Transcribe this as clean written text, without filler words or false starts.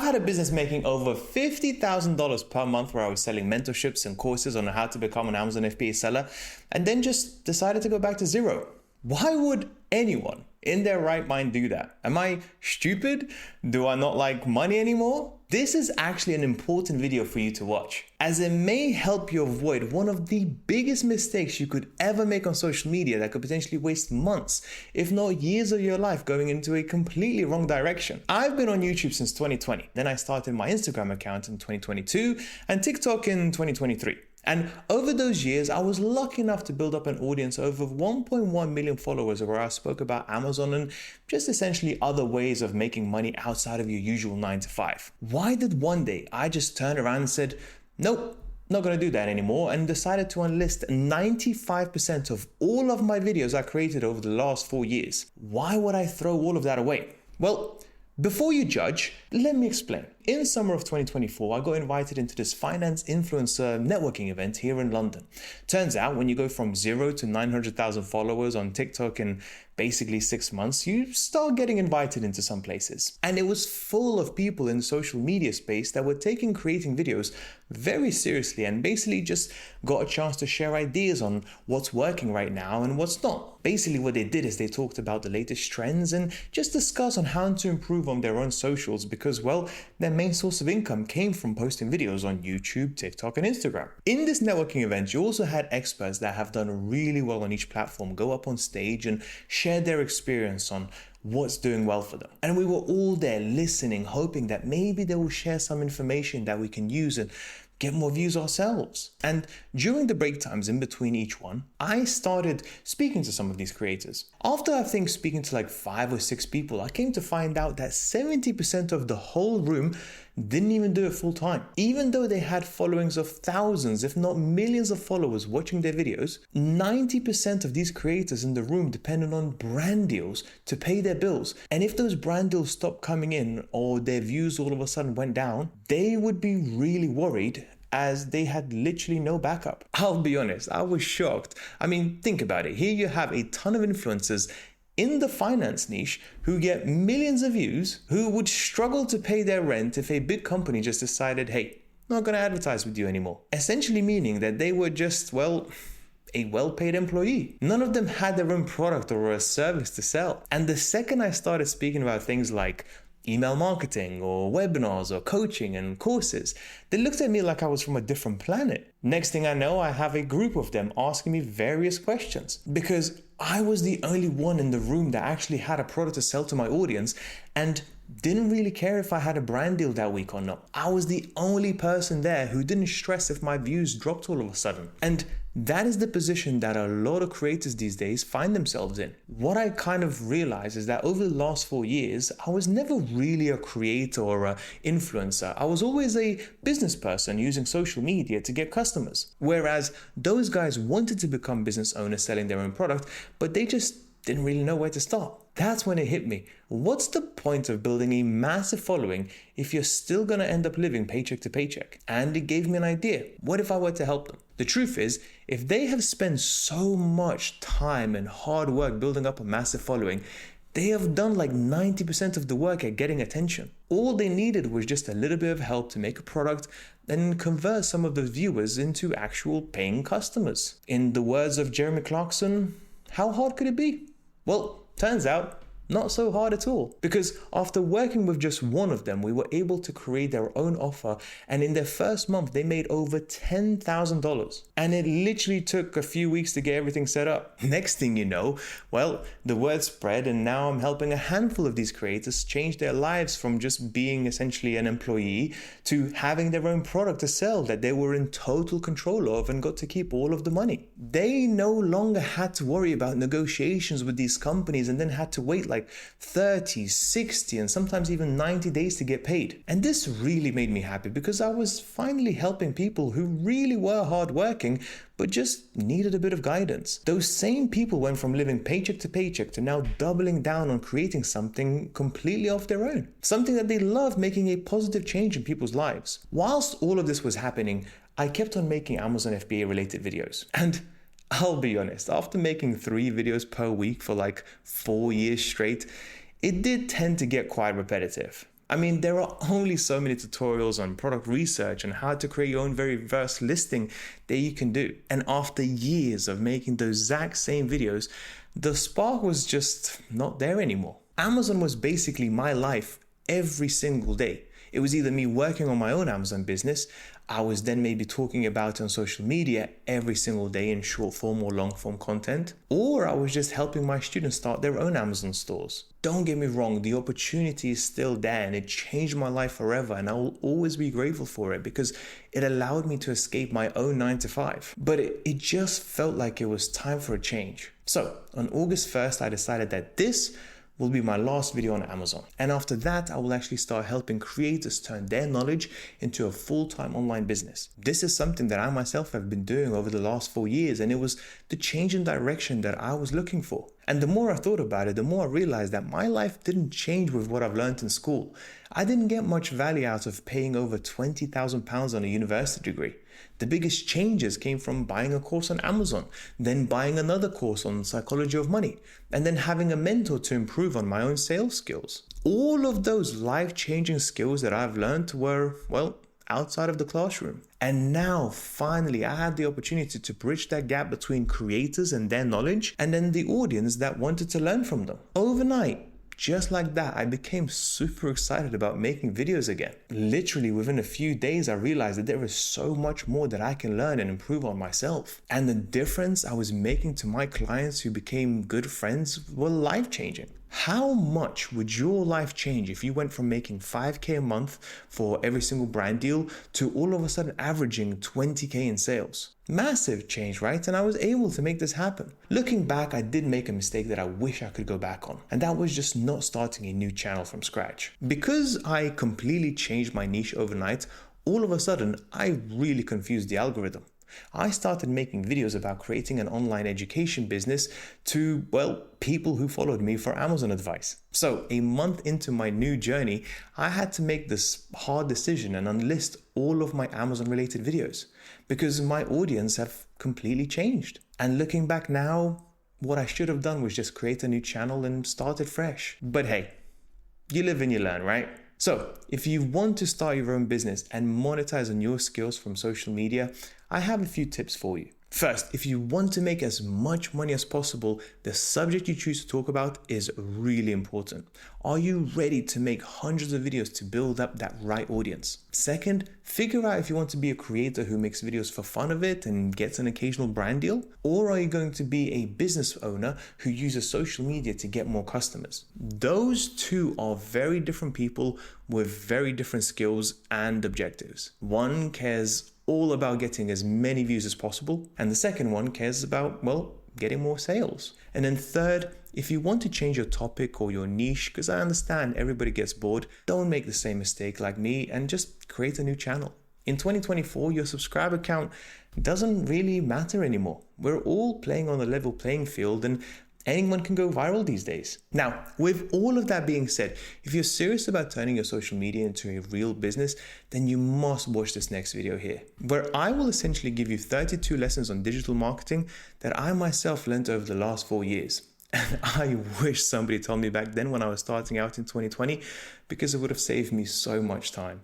had a business making over $50,000 per month where I was selling mentorships and courses on how to become an Amazon FBA seller, and then just decided to go back to zero. Why would anyone in their right mind do that? Am I stupid? Do I not like money anymore? This is actually an important video for you to watch, as it may help you avoid one of the biggest mistakes you could ever make on social media that could potentially waste months, if not years of your life going into a completely wrong direction. I've been on YouTube since 2020. Then I started my Instagram account in 2022 and TikTok in 2023. And over those years, I was lucky enough to build up an audience of over 1.1 million followers where I spoke about Amazon and just essentially other ways of making money outside of your usual 9 to 5. Why did one day I just turn around and said, nope, not going to do that anymore, and decided to unlist 95% of all of my videos I created over the last 4 years? Why would I throw all of that away? Well, before you judge, let me explain. In summer of 2024, I got invited into this finance influencer networking event here in London. Turns out when you go from 0 to 900,000 followers on TikTok in basically 6 months, you start getting invited into some places. And it was full of people in the social media space that were taking creating videos very seriously and basically just got a chance to share ideas on what's working right now and what's not. Basically what they did is they talked about the latest trends and just discuss on how to improve on their own socials because, well, their main source of income came from posting videos on YouTube, TikTok, and Instagram. In this networking event, you also had experts that have done really well on each platform go up on stage and share their experience on what's doing well for them. And we were all there listening, hoping that maybe they will share some information that we can use and get more views ourselves. And during the break times in between each one, I started speaking to some of these creators. After I think speaking to like 5 or 6 people, I came to find out that 70% of the whole room didn't even do it full time. Even though they had followings of thousands, if not millions of followers watching their videos, 90% of these creators in the room depended on brand deals to pay their bills. And if those brand deals stopped coming in or their views all of a sudden went down, they would be really worried as they had literally no backup. I'll be honest, I was shocked. I mean, think about it. Here you have a ton of influencers in the finance niche who get millions of views, who would struggle to pay their rent if a big company just decided, hey, not going to advertise with you anymore. Essentially meaning that they were just, well, a well-paid employee. None of them had their own product or a service to sell. And the second I started speaking about things like email marketing or webinars or coaching and courses, they looked at me like I was from a different planet. Next thing I know, I have a group of them asking me various questions because I was the only one in the room that actually had a product to sell to my audience and didn't really care if I had a brand deal that week or not. I was the only person there who didn't stress if my views dropped all of a sudden. And that is the position that a lot of creators these days find themselves in. What I kind of realized is that over the last 4 years, I was never really a creator or an influencer. I was always a business person using social media to get customers. Whereas those guys wanted to become business owners selling their own product, but they just didn't really know where to start. That's when it hit me. What's the point of building a massive following if you're still going to end up living paycheck to paycheck? And it gave me an idea. What if I were to help them? The truth is, if they have spent so much time and hard work building up a massive following, they have done like 90% of the work at getting attention. All they needed was just a little bit of help to make a product and convert some of the viewers into actual paying customers. In the words of Jeremy Clarkson, how hard could it be? Well, turns out, not so hard at all. Because after working with just one of them, we were able to create their own offer. And in their first month, they made over $10,000. And it literally took a few weeks to get everything set up. Next thing you know, well, the word spread and now I'm helping a handful of these creators change their lives from just being essentially an employee to having their own product to sell that they were in total control of and got to keep all of the money. They no longer had to worry about negotiations with these companies and then had to wait like 30, 60, and sometimes even 90 days to get paid. And this really made me happy because I was finally helping people who really were hardworking but just needed a bit of guidance. Those same people went from living paycheck to paycheck to now doubling down on creating something completely off their own. Something that they love, making a positive change in people's lives. Whilst all of this was happening, I kept on making Amazon FBA related videos. And I'll be honest, after making 3 videos per week for like 4 years straight, it did tend to get quite repetitive. I mean, there are only so many tutorials on product research and how to create your own very versed listing that you can do. And after years of making those exact same videos, the spark was just not there anymore. Amazon was basically my life every single day. It was either me working on my own Amazon business, I was then maybe talking about it on social media every single day in short form or long form content, or I was just helping my students start their own Amazon stores. Don't get me wrong, the opportunity is still there and it changed my life forever, and I will always be grateful for it because it allowed me to escape my own 9 to 5. But it just felt like it was time for a change. So on August 1st, I decided that this will be my last video on Amazon. And after that, I will actually start helping creators turn their knowledge into a full-time online business. This is something that I myself have been doing over the last 4 years, and it was the change in direction that I was looking for. And the more I thought about it, the more I realized that my life didn't change with what I've learned in school. I didn't get much value out of paying over £20,000 on a university degree. The biggest changes came from buying a course on Amazon, then buying another course on psychology of money, and then having a mentor to improve on my own sales skills. All of those life-changing skills that I've learned were, well, outside of the classroom. And now, finally, I had the opportunity to bridge that gap between creators and their knowledge, and then the audience that wanted to learn from them. Overnight, just like that, I became super excited about making videos again. Literally within a few days, I realized that there is so much more that I can learn and improve on myself. And the difference I was making to my clients who became good friends were life-changing. How much would your life change if you went from making 5K a month for every single brand deal to all of a sudden averaging 20K in sales? Massive change, right? And I was able to make this happen. Looking back, I did make a mistake that I wish I could go back on, and that was just not starting a new channel from scratch. Because I completely changed my niche overnight, all of a sudden, I really confused the algorithm. I started making videos about creating an online education business to, well, people who followed me for Amazon advice. So a month into my new journey, I had to make this hard decision and unlist all of my Amazon related videos because my audience have completely changed. And looking back now, what I should have done was just create a new channel and start it fresh. But hey, you live and you learn, right? So if you want to start your own business and monetize on your skills from social media, I have a few tips for you. First, if you want to make as much money as possible, the subject you choose to talk about is really important. Are you ready to make hundreds of videos to build up that right audience? Second, figure out if you want to be a creator who makes videos for fun of it and gets an occasional brand deal, or are you going to be a business owner who uses social media to get more customers? Those two are very different people with very different skills and objectives. One cares all about getting as many views as possible, and the second one cares about, well, getting more sales. And then third, if you want to change your topic or your niche, because I understand everybody gets bored, don't make the same mistake like me and just create a new channel. In 2024, your subscriber count doesn't really matter anymore. We're all playing on a level playing field, and anyone can go viral these days. Now, with all of that being said, if you're serious about turning your social media into a real business, then you must watch this next video here, where I will essentially give you 32 lessons on digital marketing that I myself learned over the last 4 years. And I wish somebody told me back then when I was starting out in 2020, because it would have saved me so much time.